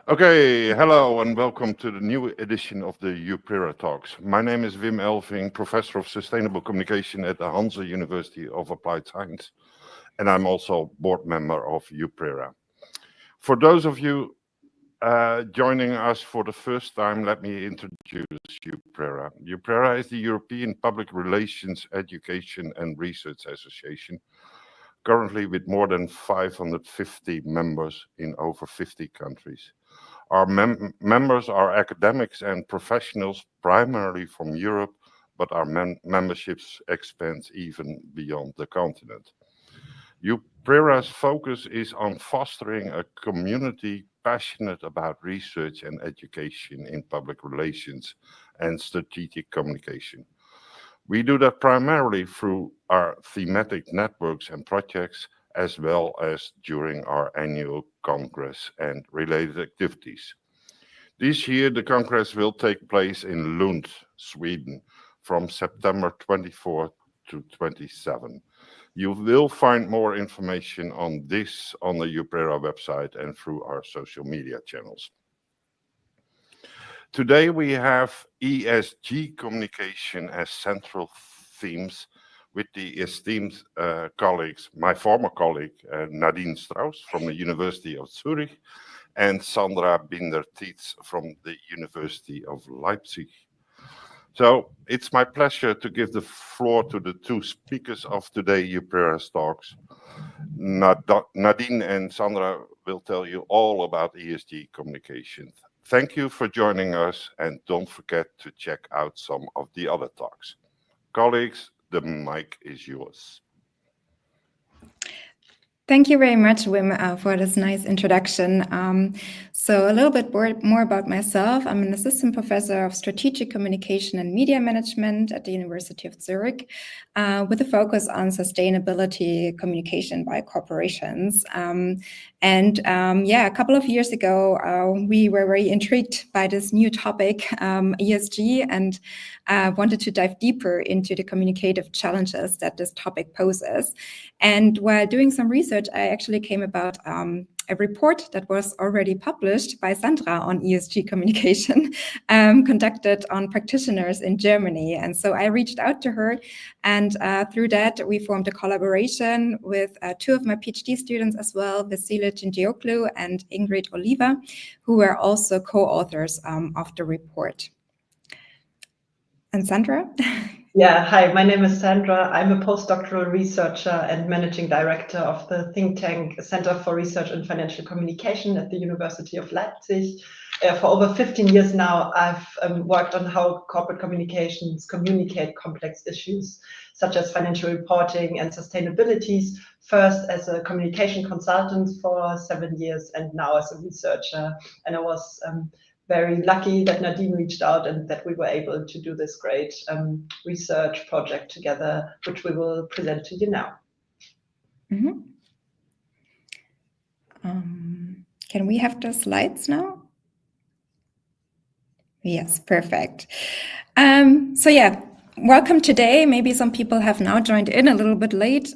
Okay, hello and welcome to the new edition of the UPERA Talks. My name is Wim Elving, Professor of Sustainable Communication at the Hanse University of Applied Science, and I'm also board member of UPERA. For those of you joining us for the first time, let me introduce UPERA. UPERA is the European Public Relations, Education and Research Association, currently with more than 550 members in over 50 countries. Our members are academics and professionals primarily from Europe, but our memberships expand even beyond the continent. UPERA's focus is on fostering a community passionate about research and education in public relations and strategic communication. We do that primarily through our thematic networks and projects, as well as during our annual Congress and related activities. This year, the Congress will take place in Lund, Sweden, from September 24 to 27. You will find more information on this on the UPERA website and through our social media channels. Today, we have ESG communication as central themes with the esteemed colleagues, my former colleague Nadine Strauss from the University of Zurich and Sandra Binder-Tietz from the University of Leipzig. So it's my pleasure to give the floor to the two speakers of today UPERA's talks. Nadine and Sandra will tell you all about ESG communication. Thank you for joining us, and don't forget to check out some of the other talks. Colleagues, the mic is yours. Thank you very much, Wim, for this nice introduction. So a little bit more about myself. I'm an assistant professor of strategic communication and media management at the University of Zurich, with a focus on sustainability communication by corporations. A couple of years ago, we were very intrigued by this new topic, ESG, and wanted to dive deeper into the communicative challenges that this topic poses. And while doing some research, I actually came about a report that was already published by Sandra on ESG communication, conducted on practitioners in Germany. And so I reached out to her, and through that, we formed a collaboration with two of my PhD students as well, Vasile Cingioglu and Ingrid Oliva, who were also co-authors of the report. And Sandra? Yeah, hi, my name is Sandra. I'm a postdoctoral researcher and managing director of the think tank Center for Research in Financial Communication at the University of Leipzig. For over 15 years now, I've worked on how corporate communications communicate complex issues such as financial reporting and sustainabilities, first as a communication consultant for 7 years and now as a researcher. And I was very lucky that Nadine reached out and that we were able to do this great research project together, which we will present to you now. Mm-hmm. Can we have the slides now? Yes, perfect. Welcome today. Maybe some people have now joined in a little bit late.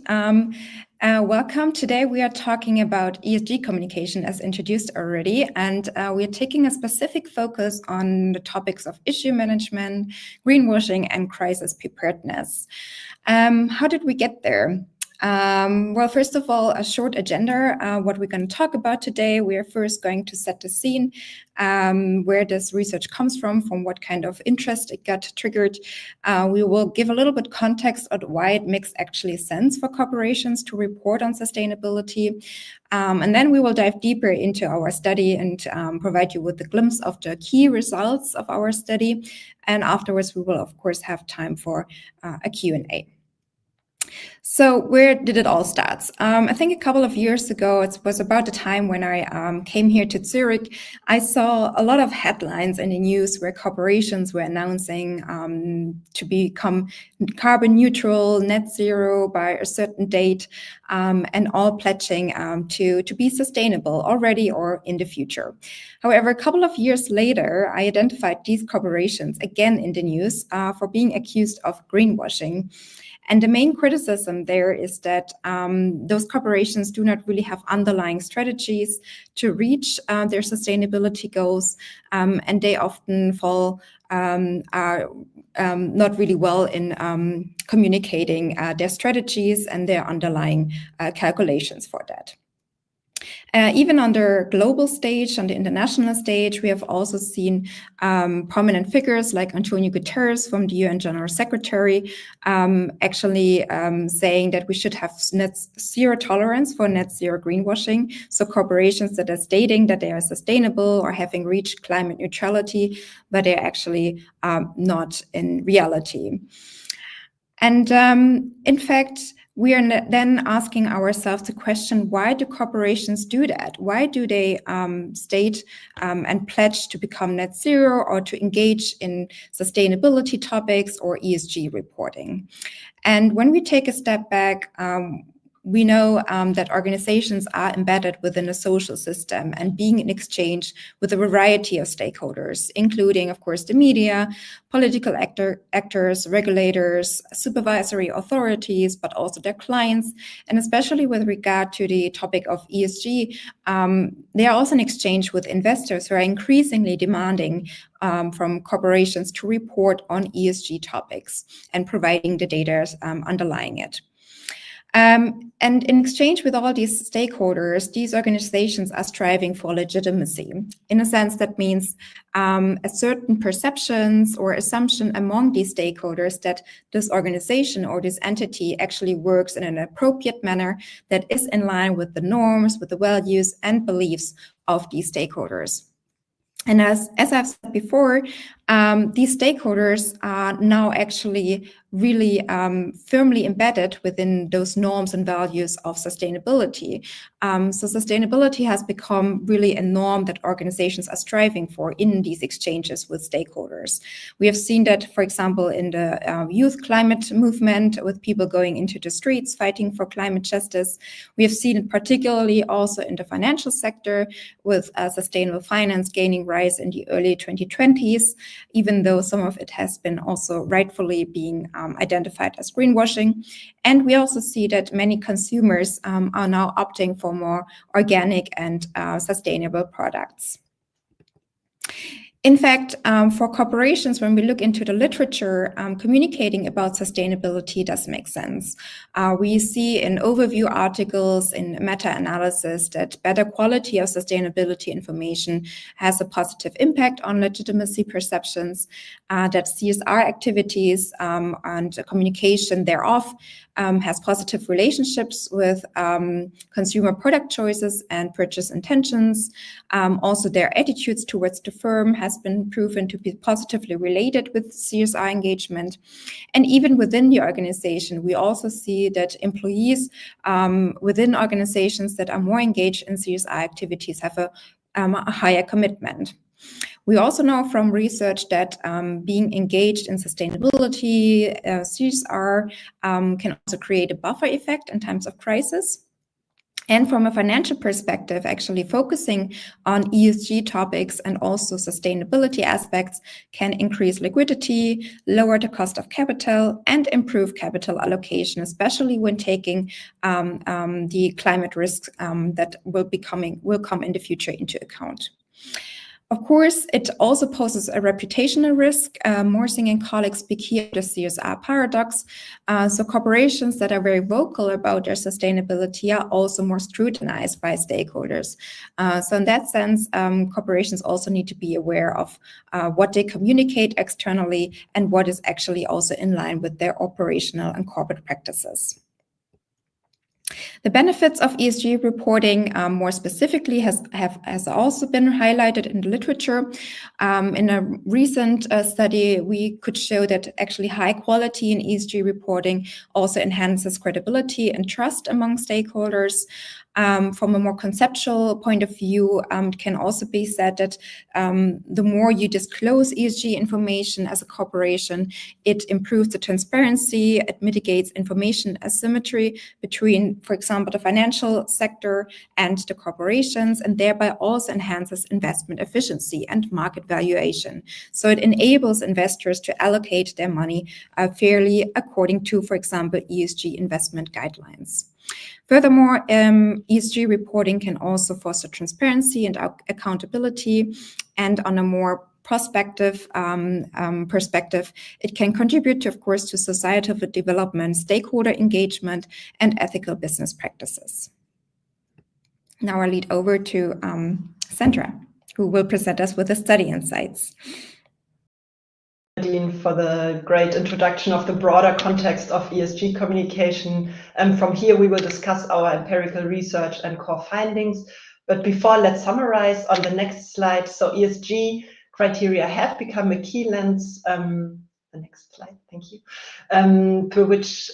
Welcome. Today we are talking about ESG communication as introduced already, and we are taking a specific focus on the topics of issue management, greenwashing, and crisis preparedness. How did we get there? Well, first of all, a short agenda, what we're going to talk about today. We are first going to set the scene, where this research comes from what kind of interest it got triggered. We will give a little bit context on why it makes actually sense for corporations to report on sustainability. And then we will dive deeper into our study and provide you with a glimpse of the key results of our study. And afterwards, we will, of course, have time for a Q&A. So where did it all start? I think a couple of years ago, it was about the time when I came here to Zurich. I saw a lot of headlines in the news where corporations were announcing to become carbon neutral, net zero by a certain date, and all pledging to be sustainable already or in the future. However, a couple of years later, I identified these corporations again in the news for being accused of greenwashing. And the main criticism there is that those corporations do not really have underlying strategies to reach their sustainability goals, and they often fall are not really well in communicating their strategies and their underlying calculations for that. Even on the global stage, on the international stage, we have also seen prominent figures like Antonio Guterres from the UN General Secretary actually saying that we should have net zero tolerance for net zero greenwashing. So corporations that are stating that they are sustainable or having reached climate neutrality, but they're actually not in reality. And in fact, we are then asking ourselves the question, why do corporations do that? Why do they state and pledge to become net zero or to engage in sustainability topics or ESG reporting? And when we take a step back, we know that organizations are embedded within a social system and being in exchange with a variety of stakeholders, including, of course, the media, political actors, regulators, supervisory authorities, but also their clients. And especially with regard to the topic of ESG, they are also in exchange with investors who are increasingly demanding from corporations to report on ESG topics and providing the data underlying it. And in exchange with all these stakeholders, these organizations are striving for legitimacy. In a sense, that means a certain perceptions or assumption among these stakeholders that this organization or this entity actually works in an appropriate manner that is in line with the norms, with the values and beliefs of these stakeholders. And as I've said before, these stakeholders are now actually really firmly embedded within those norms and values of sustainability. So sustainability has become really a norm that organizations are striving for in these exchanges with stakeholders. We have seen that, for example, in the youth climate movement, with people going into the streets fighting for climate justice. We have seen it particularly also in the financial sector, with sustainable finance gaining rise in the early 2020s, even though some of it has been also rightfully being identified as greenwashing. And we also see that many consumers are now opting for more organic and sustainable products. In fact, for corporations, when we look into the literature, communicating about sustainability does make sense. We see in overview articles, in meta-analysis, that better quality of sustainability information has a positive impact on legitimacy perceptions, that CSR activities and communication thereof has positive relationships with consumer product choices and purchase intentions. Also, their attitudes towards the firm has been proven to be positively related with CSR engagement. And even within the organization, we also see that employees within organizations that are more engaged in CSR activities have a higher commitment. We also know from research that being engaged in sustainability, CSR, can also create a buffer effect in times of crisis. And from a financial perspective, actually focusing on ESG topics and also sustainability aspects can increase liquidity, lower the cost of capital, and improve capital allocation, especially when taking the climate risks that will come in the future into account. Of course, it also poses a reputational risk. Morsing and colleagues speak here of the CSR paradox. So corporations that are very vocal about their sustainability are also more scrutinized by stakeholders. So in that sense, corporations also need to be aware of what they communicate externally and what is actually also in line with their operational and corporate practices. The benefits of ESG reporting, more specifically, has also been highlighted in the literature. In a recent study, we could show that actually high quality in ESG reporting also enhances credibility and trust among stakeholders. from a more conceptual point of view, it can also be said that the more you disclose ESG information as a corporation, it improves the transparency, it mitigates information asymmetry between, for example, the financial sector and the corporations, and thereby also enhances investment efficiency and market valuation. So it enables investors to allocate their money fairly according to, for example, ESG investment guidelines. Furthermore, ESG reporting can also foster transparency and accountability, and on a more prospective perspective, it can contribute, of course, to societal development, stakeholder engagement, and ethical business practices. Now I lead over to Sandra, who will present us with the study insights. For the great introduction of the broader context of ESG communication. From here, we will discuss our empirical research and core findings. But before, let's summarize on the next slide. So ESG criteria have become a key lens, the next slide, thank you, through which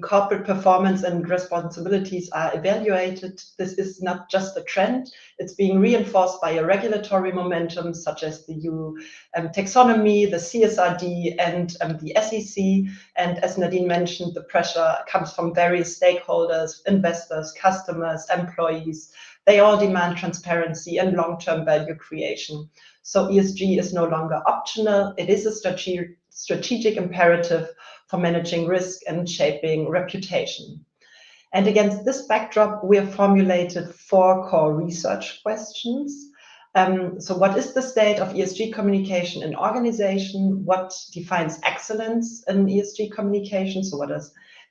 corporate performance and responsibilities are evaluated. This is not just a trend, it's being reinforced by a regulatory momentum such as the EU taxonomy, the CSRD, and the SEC. And as Nadine mentioned, the pressure comes from various stakeholders, investors, customers, employees. They all demand transparency and long-term value creation. So ESG is no longer optional, it is a strategic imperative for managing risk and shaping reputation. And against this backdrop, we have formulated 4 core research questions. So what is the state of ESG communication in organization? What defines excellence in ESG communication? So what are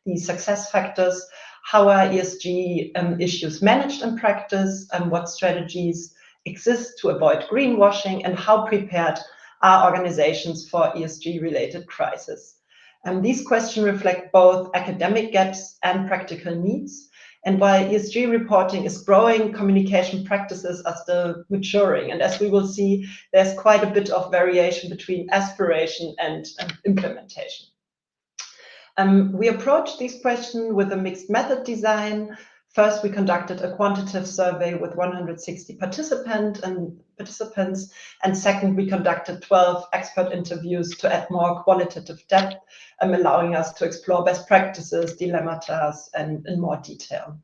the success factors? How are ESG issues managed in practice? And what strategies exist to avoid greenwashing? And how prepared are organizations for ESG-related crises? These questions reflect both academic gaps and practical needs. And while ESG reporting is growing, communication practices are still maturing. And as we will see, there's quite a bit of variation between aspiration and implementation. We approached these questions with a mixed method design. First, we conducted a quantitative survey with 160 participants, and second, we conducted 12 expert interviews to add more qualitative depth, allowing us to explore best practices, dilemmata, and in more detail.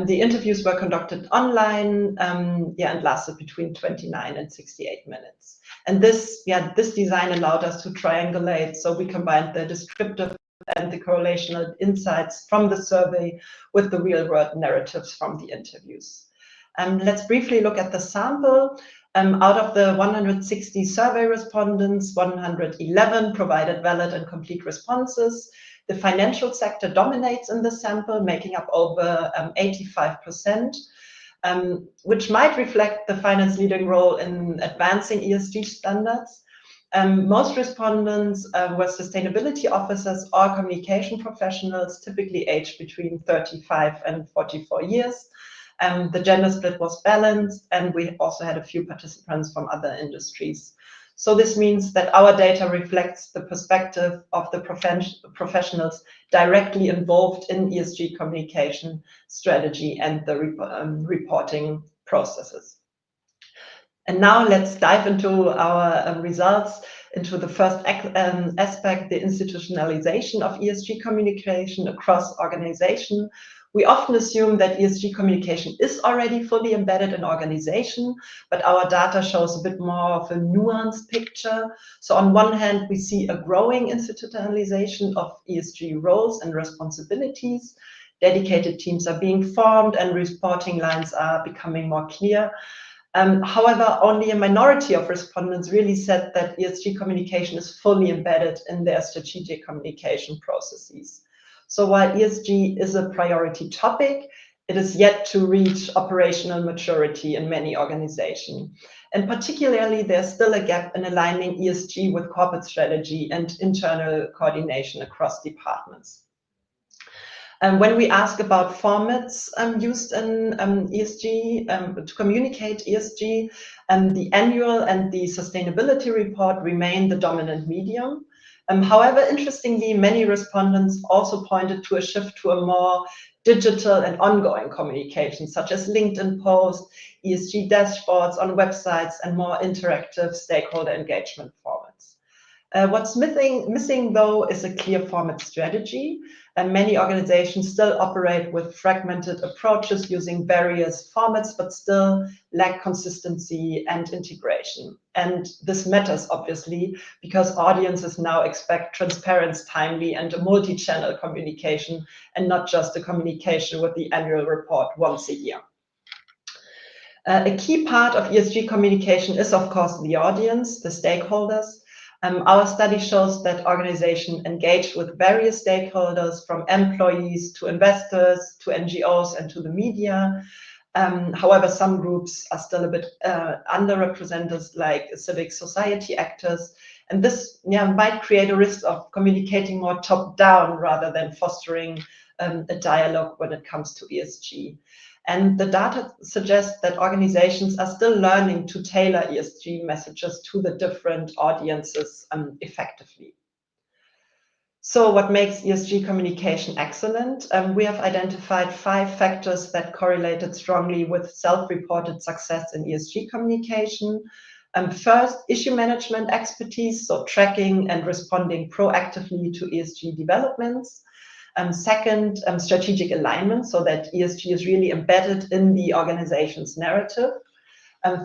The interviews were conducted online, and lasted between 29 and 68 minutes. And this design allowed us to triangulate, so we combined the descriptive and the correlational insights from the survey with the real-world narratives from the interviews. Let's briefly look at the sample. Out of the 160 survey respondents, 111 provided valid and complete responses. The financial sector dominates in the sample, making up over 85%, which might reflect the finance leading role in advancing ESG standards. Most respondents were sustainability officers or communication professionals, typically aged between 35 and 44 years. The gender split was balanced, and we also had a few participants from other industries. So this means that our data reflects the perspective of the professionals directly involved in ESG communication strategy and the reporting processes. And now let's dive into our results, into the first aspect, the institutionalization of ESG communication across organization. We often assume that ESG communication is already fully embedded in organization, but our data shows a bit more of a nuanced picture. So on one hand, we see a growing institutionalization of ESG roles and responsibilities. Dedicated teams are being formed and reporting lines are becoming more clear. However, only a minority of respondents really said that ESG communication is fully embedded in their strategic communication processes. So while ESG is a priority topic, it is yet to reach operational maturity in many organizations. And particularly, there's still a gap in aligning ESG with corporate strategy and internal coordination across departments. When we ask about formats used in ESG, to communicate ESG, the annual and the sustainability report remain the dominant medium. However, interestingly, many respondents also pointed to a shift to a more digital and ongoing communication, such as LinkedIn posts, ESG dashboards on websites, and more interactive stakeholder engagement formats. What's missing though is a clear format strategy, and many organizations still operate with fragmented approaches using various formats, but still lack consistency and integration. And this matters obviously because audiences now expect transparent, timely, and a multi-channel communication, and not just a communication with the annual report once a year. A key part of ESG communication is, of course, the audience, the stakeholders. Our study shows that organizations engage with various stakeholders, from employees to investors to NGOs and to the media. However, some groups are still a bit underrepresented, like civic society actors. And this might create a risk of communicating more top-down rather than fostering a dialogue when it comes to ESG. And the data suggests that organizations are still learning to tailor ESG messages to the different audiences effectively. So what makes ESG communication excellent? We have identified 5 factors that correlated strongly with self-reported success in ESG communication. First, issue management expertise, so tracking and responding proactively to ESG developments. Second, strategic alignment, so that ESG is really embedded in the organization's narrative.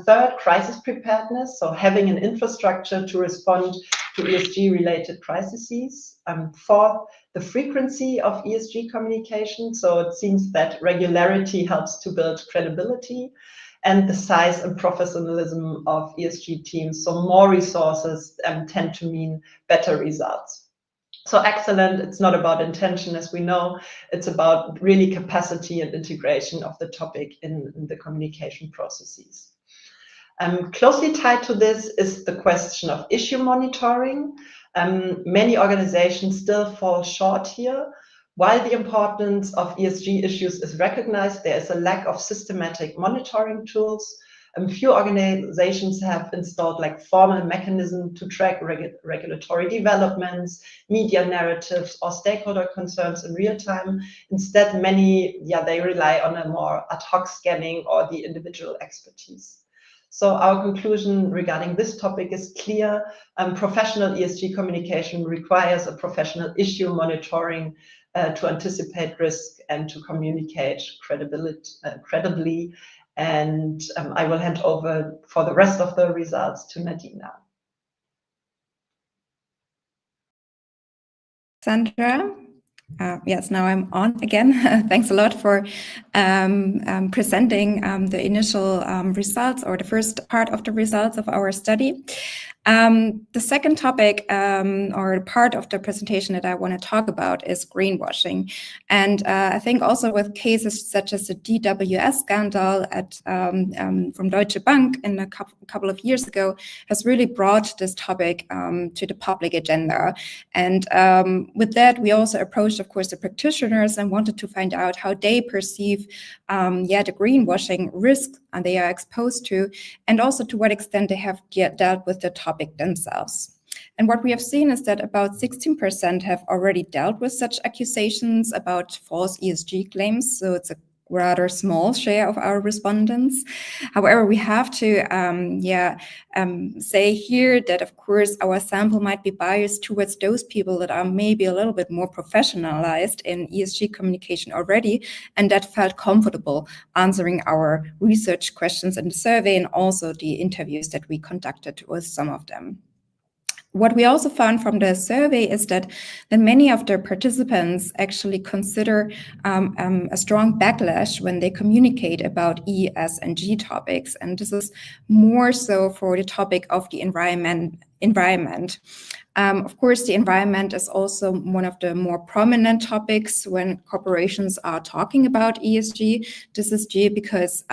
Third, crisis preparedness, so having an infrastructure to respond to ESG-related crises. Fourth, the frequency of ESG communication, so it seems that regularity helps to build credibility. And the size and professionalism of ESG teams, so more resources tend to mean better results. So excellent, it's not about intention, as we know, it's about really capacity and integration of the topic in the communication processes. Closely tied to this is the question of issue monitoring. Many organizations still fall short here. While the importance of ESG issues is recognized, there is a lack of systematic monitoring tools. Few organizations have installed formal mechanisms to track regulatory developments, media narratives, or stakeholder concerns in real time. Instead, many, they rely on a more ad hoc scanning or the individual expertise. So our conclusion regarding this topic is clear. Professional ESG communication requires a professional issue monitoring to anticipate risk and to communicate credibly. And I will hand over for the rest of the results to Nadine now. Sandra? Yes, now I'm on again. Thanks a lot for presenting the initial results, or the first part of the results of our study. The second topic or part of the presentation that I want to talk about is greenwashing. And I think also with cases such as the DWS scandal from Deutsche Bank in a couple of years ago has really brought this topic to the public agenda. And with that, we also approached, of course, the practitioners and wanted to find out how they perceive the greenwashing risk they are exposed to, and also to what extent they have dealt with the topic themselves. And what we have seen is that about 16% have already dealt with such accusations about false ESG claims. So it's a rather small share of our respondents. However, we have to say here that, of course, our sample might be biased towards those people that are maybe a little bit more professionalized in ESG communication already, and that felt comfortable answering our research questions in the survey and also the interviews that we conducted with some of them. What we also found from the survey is that many of the participants actually consider a strong backlash when they communicate about E, S, and G topics. And this is more so for the topic of the environment. Of course, the environment is also one of the more prominent topics when corporations are talking about ESG. This is due because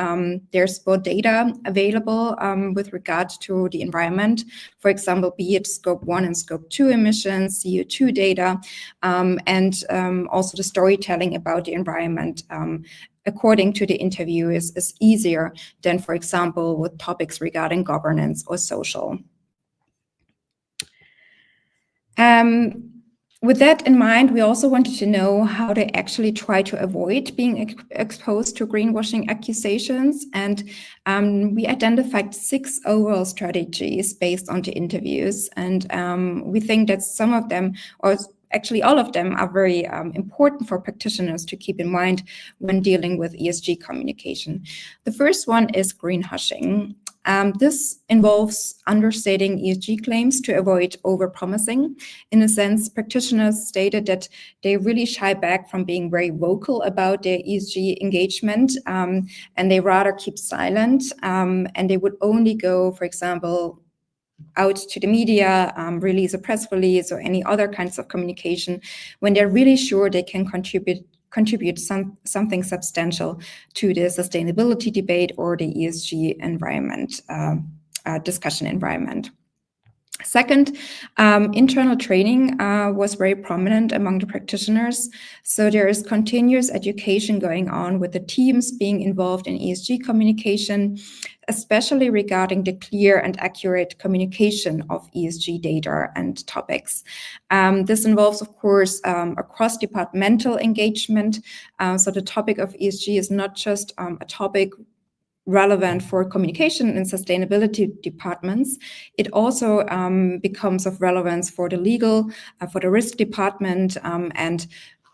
there's both data available with regard to the environment, for example, be it Scope 1 and Scope 2 emissions, CO2 data, and also the storytelling about the environment according to the interview is easier than, for example, with topics regarding governance or social. With that in mind, we also wanted to know how they actually try to avoid being exposed to greenwashing accusations. And we identified 6 overall strategies based on the interviews. And we think that some of them, or actually all of them, are very important for practitioners to keep in mind when dealing with ESG communication. The first one is greenwashing. This involves understating ESG claims to avoid overpromising. In a sense, practitioners stated that they really shy back from being very vocal about their ESG engagement, and they rather keep silent, and they would only go, for example, out to the media, release a press release or any other kinds of communication when they're really sure they can contribute something substantial to the sustainability debate or the ESG environment, discussion environment. Second, internal training was very prominent among the practitioners. So there is continuous education going on with the teams being involved in ESG communication, especially regarding the clear and accurate communication of ESG data and topics. This involves, of course, a cross-departmental engagement. So the topic of ESG is not just a topic relevant for communication and sustainability departments. It also becomes of relevance for the legal, for the risk department, and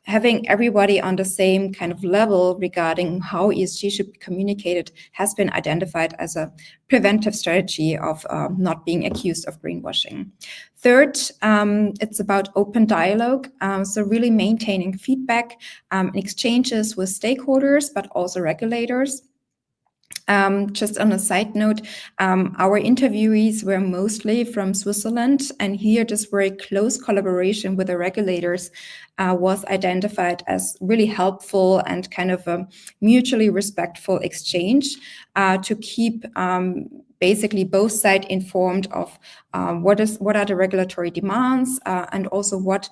having everybody on the same kind of level regarding how ESG should be communicated has been identified as a preventive strategy of not being accused of greenwashing. Third, it's about open dialogue, so really maintaining feedback and exchanges with stakeholders, but also regulators. Just on a side note, our interviewees were mostly from Switzerland, and here this very close collaboration with the regulators was identified as really helpful and kind of a mutually respectful exchange to keep basically both sides informed of what are the regulatory demands and also what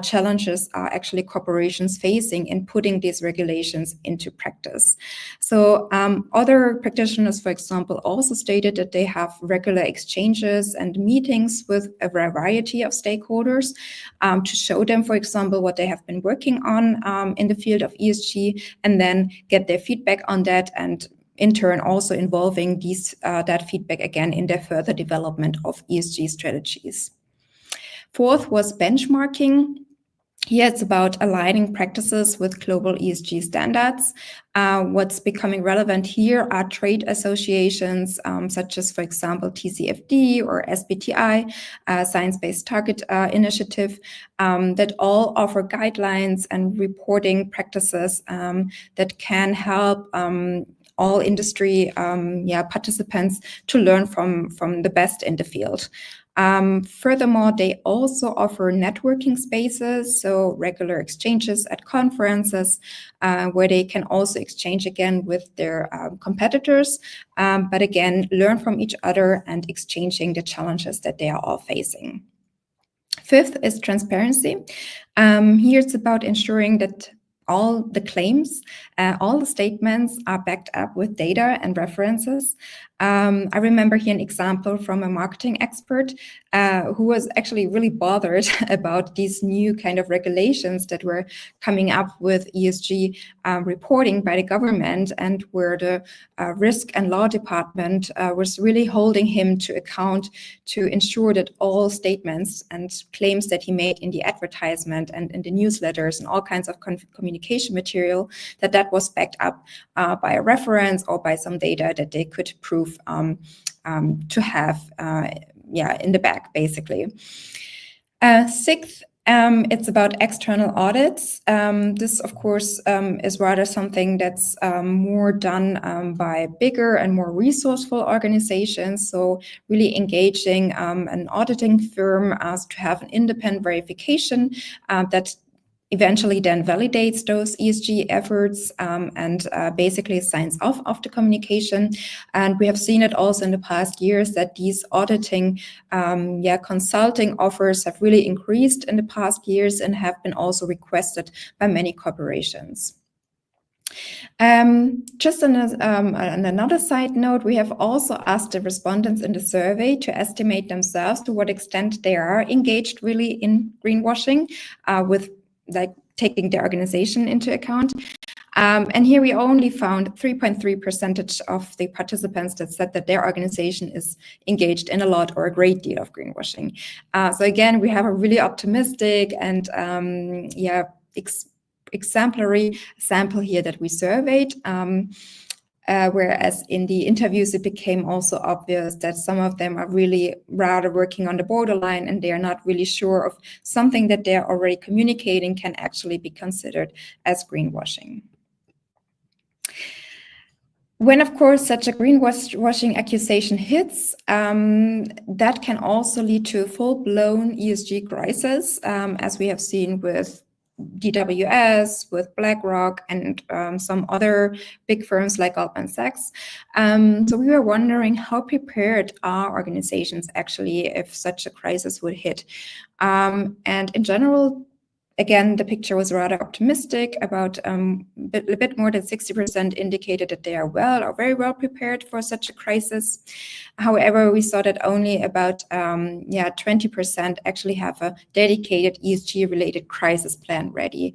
challenges are actually corporations facing in putting these regulations into practice. So other practitioners, for example, also stated that they have regular exchanges and meetings with a variety of stakeholders to show them, for example, what they have been working on in the field of ESG, and then get their feedback on that, and in turn also involving that feedback again in their further development of ESG strategies. Fourth was benchmarking. Here it's about aligning practices with global ESG standards. What's becoming relevant here are trade associations such as, for example, TCFD or SBTI, Science-Based Target Initiative, that all offer guidelines and reporting practices that can help all industry participants to learn from the best in the field. Furthermore, they also offer networking spaces, so regular exchanges at conferences where they can also exchange again with their competitors, but again, learn from each other and exchanging the challenges that they are all facing. Fifth is transparency. Here it's about ensuring that all the claims, all the statements are backed up with data and references. I remember here an example from a marketing expert who was actually really bothered about these new kind of regulations that were coming up with ESG reporting by the government, and where the risk and law department was really holding him to account to ensure that all statements and claims that he made in the advertisement and in the newsletters and all kinds of communication material, that was backed up by a reference or by some data that they could prove to have in the back, basically. Sixth, it's about external audits. This, of course, is rather something that's more done by bigger and more resourceful organizations. So really engaging an auditing firm to have an independent verification that eventually then validates those ESG efforts and basically signs off of the communication. And we have seen it also in the past years that these auditing consulting offers have really increased in the past years and have been also requested by many corporations. Just on another side note, we have also asked the respondents in the survey to estimate themselves to what extent they are engaged really in greenwashing, with like taking the organization into account. And here we only found 3.3% of the participants that said that their organization is engaged in a lot or a great deal of greenwashing. So again, we have a really optimistic and exemplary sample here that we surveyed. Whereas in the interviews, it became also obvious that some of them are really rather working on the borderline, and they are not really sure of something that they're already communicating can actually be considered as greenwashing. When, of course, such a greenwashing accusation hits, that can also lead to a full-blown ESG crisis, as we have seen with DWS, with BlackRock, and some other big firms like Goldman Sachs. So we were wondering, how prepared are organizations actually if such a crisis would hit? And in general, again, the picture was rather optimistic. About a bit more than 60% indicated that they are very well prepared for such a crisis. However, we saw that only about 20% actually have a dedicated ESG-related crisis plan ready.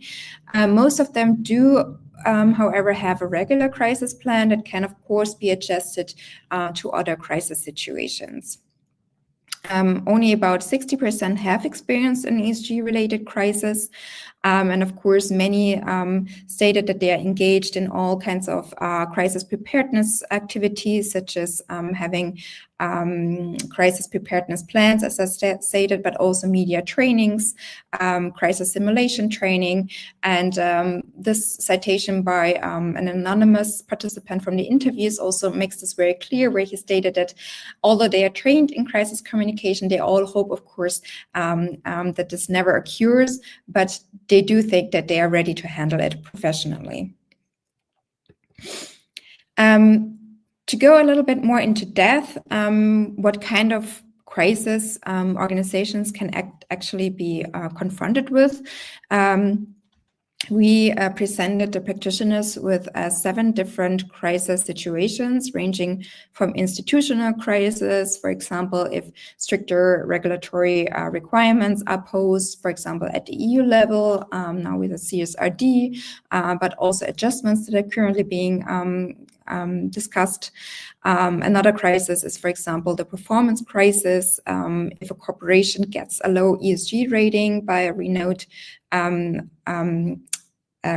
Most of them do, however, have a regular crisis plan that can, of course, be adjusted to other crisis situations. Only about 60% have experienced an ESG-related crisis. And of course, many stated that they are engaged in all kinds of crisis preparedness activities, such as having crisis preparedness plans, as I stated, but also media trainings, crisis simulation training. And this citation by an anonymous participant from the interviews also makes this very clear, where he stated that although they are trained in crisis communication, they all hope, of course, that this never occurs, but they do think that they are ready to handle it professionally. To go a little bit more into depth, what kind of crisis organizations can actually be confronted with. We presented the practitioners with 7 different crisis situations, ranging from institutional crisis, for example, if stricter regulatory requirements are posed, for example, at the EU level, now with the CSRD, but also adjustments that are currently being discussed. Another crisis is, for example, the performance crisis. If a corporation gets a low ESG rating by a renowned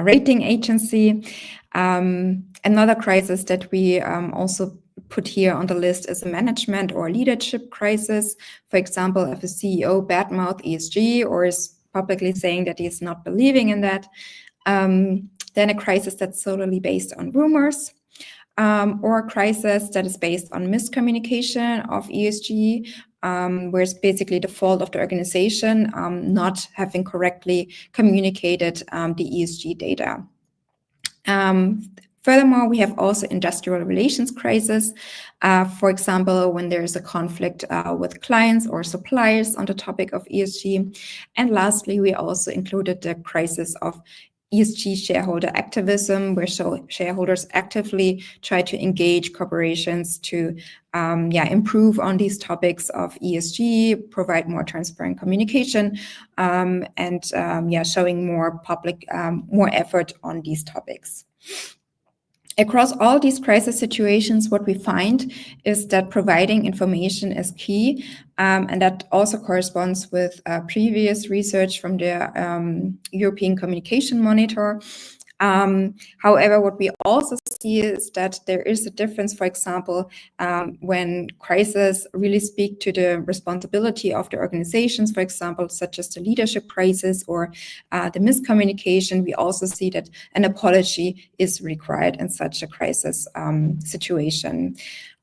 rating agency. Another crisis that we also put here on the list is a management or leadership crisis. For example, if a CEO badmouth ESG or is publicly saying that he is not believing in that, then a crisis that's solely based on rumors. Or a crisis that is based on miscommunication of ESG, where it's basically the fault of the organization not having correctly communicated the ESG data. Furthermore, we have also industrial relations crisis, for example, when there is a conflict with clients or suppliers on the topic of ESG. And lastly, we also included the crisis of ESG shareholder activism, where shareholders actively try to engage corporations to improve on these topics of ESG, provide more transparent communication, and showing more public, more effort on these topics. Across all these crisis situations, what we find is that providing information is key, and that also corresponds with previous research from the European Communication Monitor. However, what we also see is that there is a difference, for example, when crises really speak to the responsibility of the organizations, for example, such as the leadership crisis or the miscommunication. We also see that an apology is required in such a crisis situation.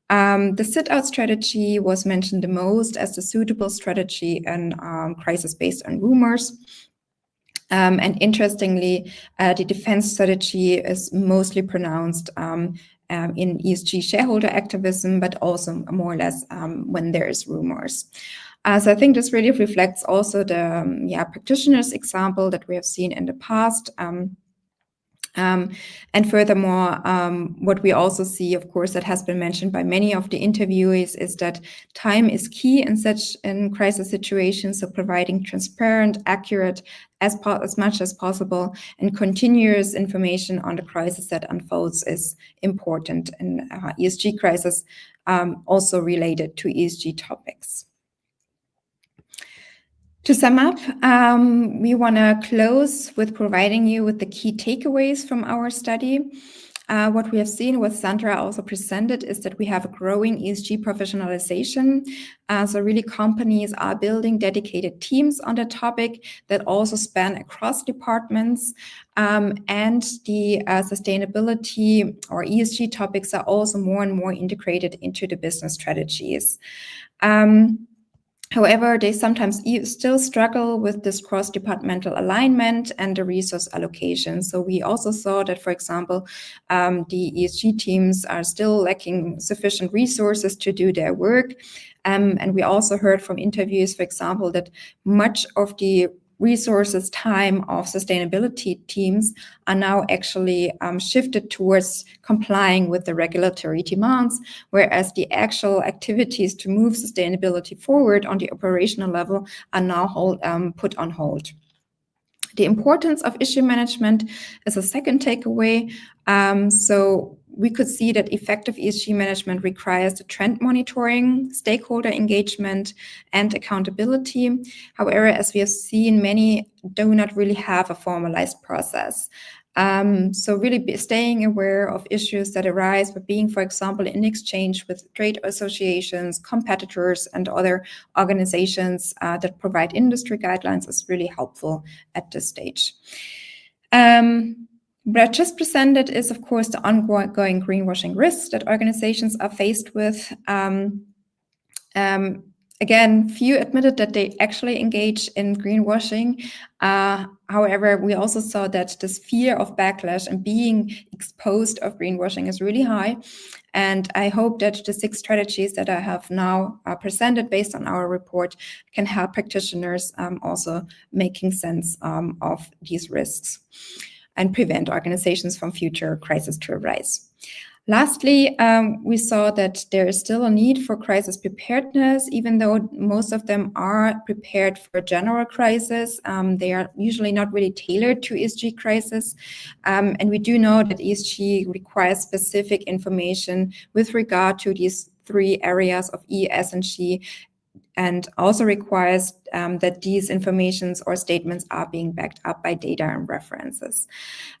The sit-out strategy was mentioned the most as the suitable strategy in crisis based on rumors. And interestingly, the defense strategy is mostly pronounced in ESG shareholder activism, but also more or less when there is rumors. So I think this really reflects also the practitioners example that we have seen in the past. And furthermore, what we also see, of course, that has been mentioned by many of the interviewees is that time is key in crisis situations. So providing transparent, accurate, as much as possible, and continuous information on the crisis that unfolds is important in ESG crisis, also related to ESG topics. To sum up, we want to close with providing you with the key takeaways from our study. What we have seen, what Sandra also presented, is that we have a growing ESG professionalization. So really companies are building dedicated teams on the topic that also span across departments. And the sustainability or ESG topics are also more and more integrated into the business strategies. However, they sometimes still struggle with this cross-departmental alignment and the resource allocation. So we also saw that, for example, the ESG teams are still lacking sufficient resources to do their work. And we also heard from interviews, for example, that much of the resources, time of sustainability teams are now actually shifted towards complying with the regulatory demands, whereas the actual activities to move sustainability forward on the operational level are now put on hold. The importance of issue management is a second takeaway. So we could see that effective ESG management requires the trend monitoring, stakeholder engagement, and accountability. However, as we have seen, many do not really have a formalized process. So really staying aware of issues that arise, but being, for example, in exchange with trade associations, competitors, and other organizations that provide industry guidelines is really helpful at this stage. What I just presented is, of course, the ongoing greenwashing risks that organizations are faced with. Again, few admitted that they actually engage in greenwashing. However, we also saw that this fear of backlash and being exposed of greenwashing is really high. And I hope that the 6 strategies that I have now presented based on our report can help practitioners also making sense of these risks and prevent organizations from future crises to arise. Lastly, we saw that there is still a need for crisis preparedness, even though most of them are prepared for general crisis. They are usually not really tailored to ESG crisis. And we do know that ESG requires specific information with regard to these 3 areas of E, S, and G, and also requires that these informations or statements are being backed up by data and references.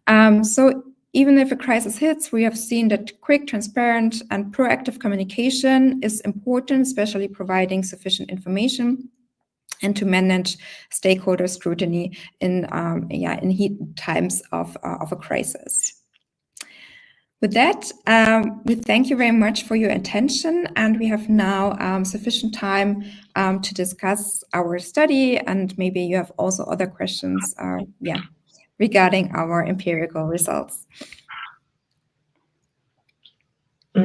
So even if a crisis hits, we have seen that quick, transparent, and proactive communication is important, especially providing sufficient information and to manage stakeholder scrutiny in heat times of a crisis. With that, we thank you very much for your attention, and we have now sufficient time to discuss our study, and maybe you have also other questions regarding our empirical results.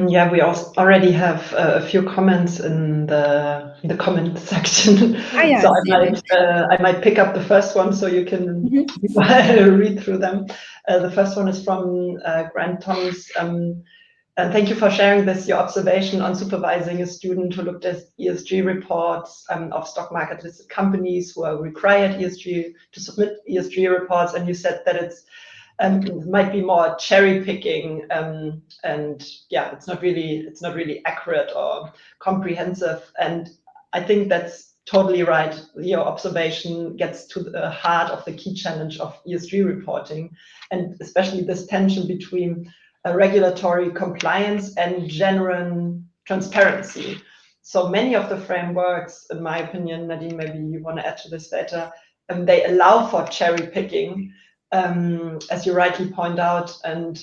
Yeah, we also already have a few comments in the comment section. So I might pick up the first one so you can read through them. The first one is from Grant Thomas. And thank you for sharing your observation on supervising a student who looked at ESG reports of stock market listed companies who are required to submit ESG reports. And you said that it might be more cherry picking, and yeah, it's not really accurate or comprehensive. And I think that's totally right. Your observation gets to the heart of the key challenge of ESG reporting, and especially this tension between regulatory compliance and genuine transparency. So many of the frameworks, in my opinion, Nadine, maybe you want to add to this later, they allow for cherry picking, as you rightly point out, and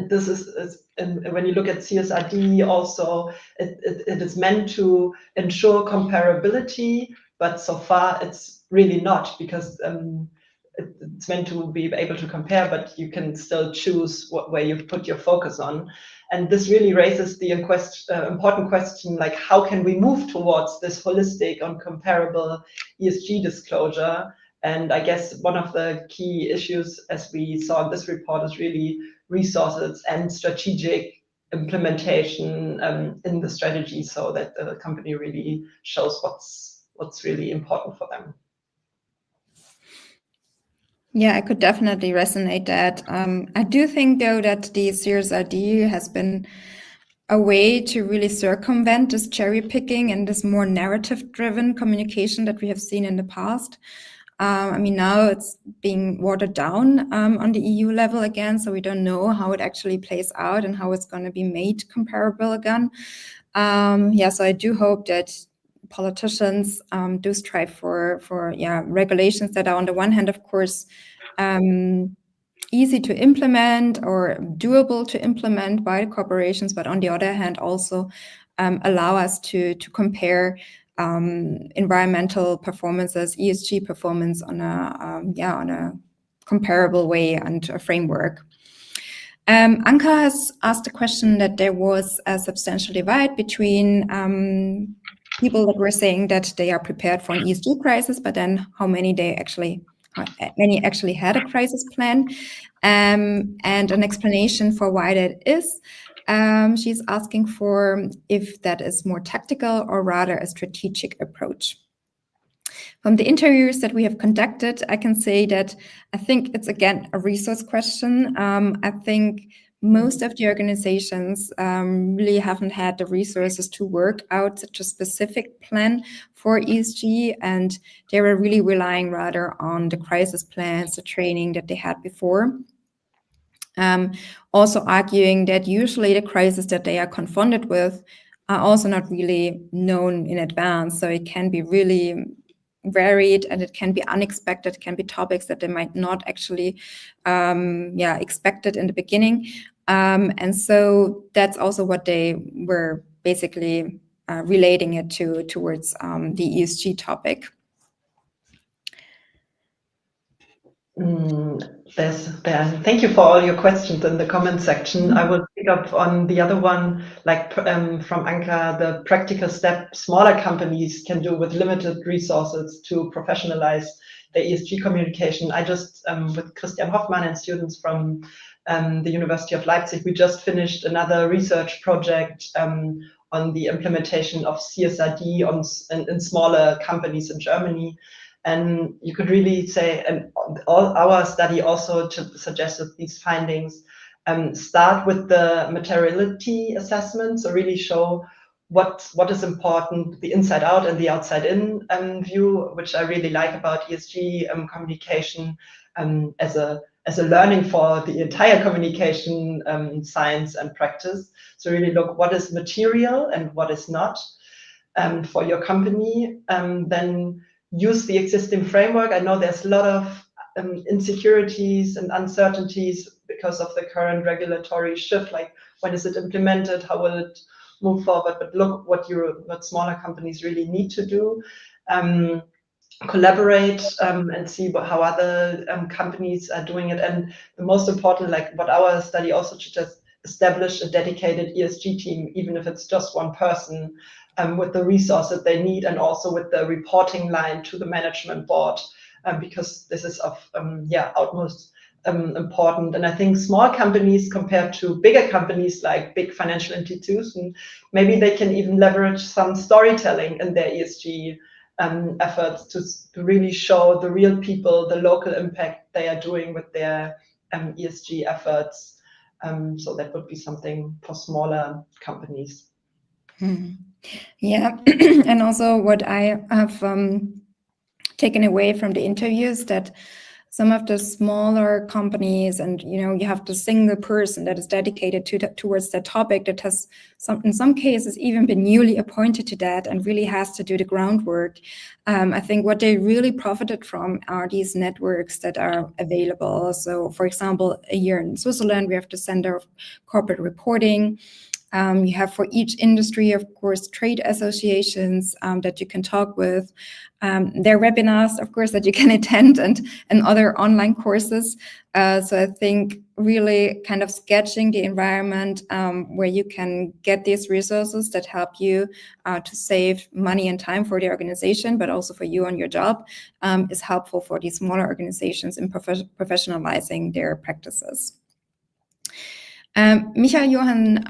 this is when you look at CSRD also, it is meant to ensure comparability, but so far it's really not, because it's meant to be able to compare, but you can still choose where you put your focus on. And this really raises the important question, like, how can we move towards this holistic and comparable ESG disclosure? And I guess one of the key issues, as we saw in this report, is really resources and strategic implementation in the strategy, so that the company really shows what's really important for them. Yeah, I could definitely resonate that. I do think, though, that the CSRD has been a way to really circumvent this cherry picking and this more narrative driven communication that we have seen in the past. I mean, now it's being watered down on the EU level again, so we don't know how it actually plays out and how it's going to be made comparable again. Yeah, so I do hope that politicians do strive for regulations that are, on the one hand, of course, easy to implement or doable to implement by corporations, but on the other hand, also allow us to compare environmental performances, ESG performance on a comparable way and a framework. Anka has asked a question that there was a substantial divide between people that were saying that they are prepared for an ESG crisis, but then how many actually had a crisis plan, and an explanation for why that is. She's asking for if that is more tactical or rather a strategic approach. From the interviews that we have conducted, I can say that I think it's, again, a resource question. I think most of the organizations really haven't had the resources to work out such a specific plan for ESG, and they were really relying rather on the crisis plans, the training that they had before. Also arguing that usually the crises that they are confronted with are also not really known in advance, so it can be really varied and it can be unexpected. It can be topics that they might not actually expected in the beginning, and so that's also what they were basically relating it towards the ESG topic. Thank you for all your questions in the comment section. I will pick up on the other one, like from Anka, the practical step smaller companies can do with limited resources to professionalize the ESG communication. I just, with Christian Hoffmann and students from the University of Leipzig, we just finished another research project on the implementation of CSRD in smaller companies in Germany. And you could really say, and our study also suggested these findings start with the materiality assessment, so really show what is important, the inside out and the outside in view, which I really like about ESG communication as a learning for the entire communication science and practice. So really look what is material and what is not for your company. Then use the existing framework. I know there's a lot of insecurities and uncertainties because of the current regulatory shift, like when is it implemented, how will it move forward, but look what smaller companies really need to do. Collaborate and see how other companies are doing it. And the most important, like what our study also suggests, establish a dedicated ESG team, even if it's just one person, with the resources they need and also with the reporting line to the management board, because this is of utmost important. And I think small companies compared to bigger companies like big financial institutions, maybe they can even leverage some storytelling in their ESG efforts to really show the real people, the local impact they are doing with their ESG efforts. So that would be something for smaller companies. Yeah, and also what I have taken away from the interviews, that some of the smaller companies, and you have the single person that is dedicated towards that topic, that has in some cases even been newly appointed to that and really has to do the groundwork. I think what they really profited from are these networks that are available. So, for example, here in Switzerland, we have the Center of Corporate Reporting. You have for each industry, of course, trade associations that you can talk with. There are webinars, of course, that you can attend and other online courses. So I think really kind of sketching the environment where you can get these resources that help you to save money and time for the organization, but also for you on your job is helpful for these smaller organizations in professionalizing their practices. Michael Johann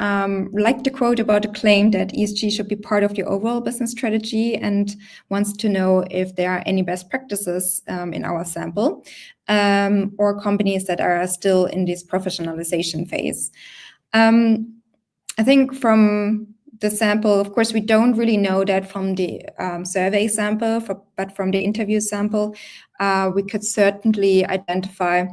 liked the quote about the claim that ESG should be part of the overall business strategy and wants to know if there are any best practices in our sample or companies that are still in this professionalization phase. I think from the sample, of course, we don't really know that from the survey sample, but from the interview sample, we could certainly identify,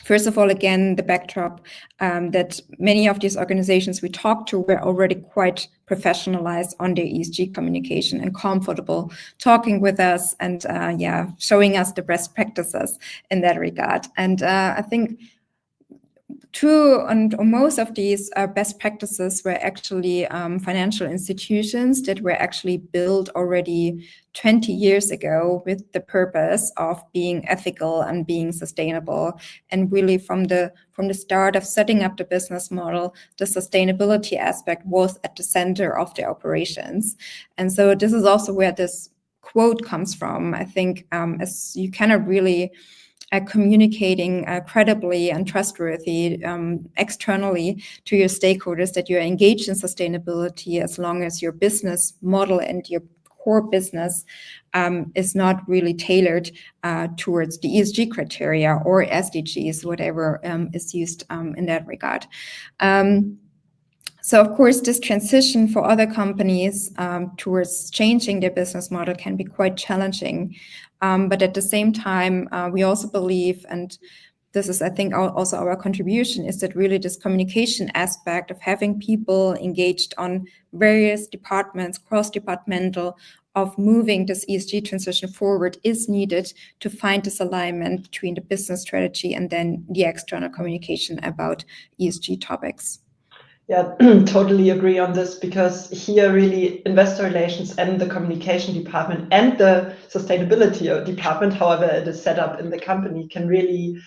first of all, again, the backdrop that many of these organizations we talked to were already quite professionalized on their ESG communication and comfortable talking with us and showing us the best practices in that regard. And I think true, and most of these best practices were actually financial institutions that were actually built already 20 years ago with the purpose of being ethical and being sustainable. And really from the start of setting up the business model, the sustainability aspect was at the center of the operations. And so this is also where this quote comes from. I think as you cannot really communicating credibly and trustworthy externally to your stakeholders that you're engaged in sustainability as long as your business model and your core business is not really tailored towards the ESG criteria or SDGs, whatever is used in that regard. So, of course, this transition for other companies towards changing their business model can be quite challenging. But at the same time, we also believe, and this is, I think, also our contribution, is that really this communication aspect of having people engaged on various departments, cross-departmental, of moving this ESG transition forward is needed to find this alignment between the business strategy and then the external communication about ESG topics. Yeah, totally agree on this, because here really investor relations and the communication department and the sustainability department, however it is set up in the company, can really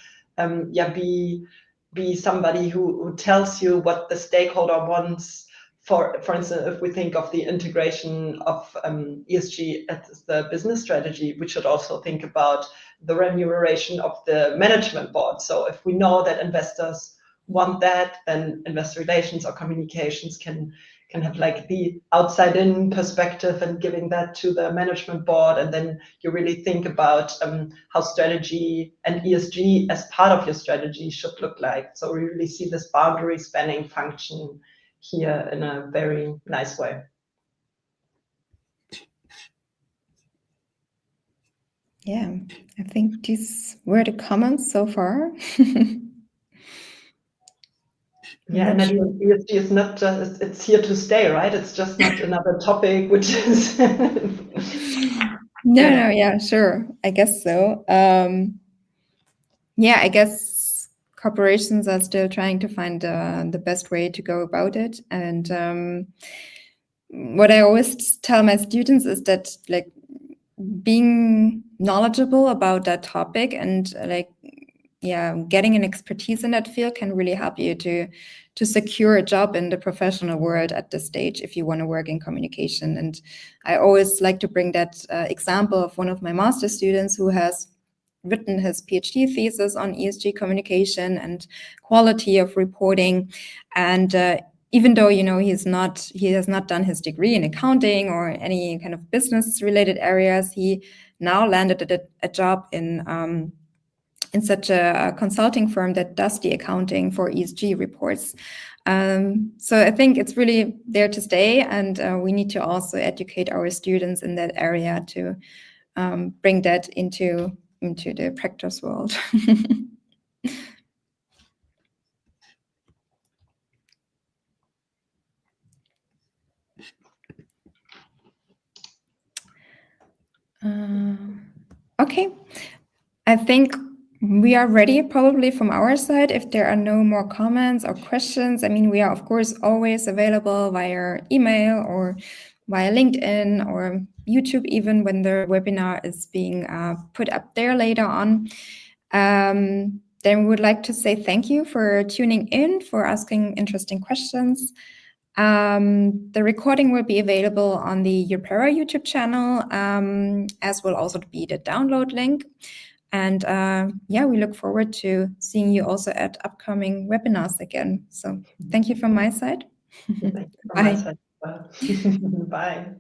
be somebody who tells you what the stakeholder wants. For instance, if we think of the integration of ESG as the business strategy, we should also think about the remuneration of the management board. So if we know that investors want that, then investor relations or communications can have like the outside-in perspective and giving that to the management board, and then you really think about how strategy and ESG as part of your strategy should look like. So we really see this boundary spanning function here in a very nice way. Yeah, I think these were the comments so far. Yeah, and ESG is not just, it's here to stay, right? It's just not another topic, which is... No, yeah, sure. I guess so. Yeah, I guess corporations are still trying to find the best way to go about it. And what I always tell my students is that, like, being knowledgeable about that topic and getting an expertise in that field can really help you to secure a job in the professional world at this stage if you want to work in communication. And I always like to bring that example of one of my master's students who has written his PhD thesis on ESG communication and quality of reporting. And even though, he has not done his degree in accounting or any kind of business related areas, he now landed a job in such a consulting firm that does the accounting for ESG reports. So I think it's really there to stay, and we need to also educate our students in that area to bring that into the practice world. Okay, I think we are ready probably from our side if there are no more comments or questions. I mean, we are of course always available via email or via LinkedIn or YouTube, even when the webinar is being put up there later on. Then we would like to say thank you for tuning in, for asking interesting questions. The recording will be available on the Upera YouTube channel, as will also be the download link. And yeah, we look forward to seeing you also at upcoming webinars again. So thank you from my side. Thank you from my side. Bye.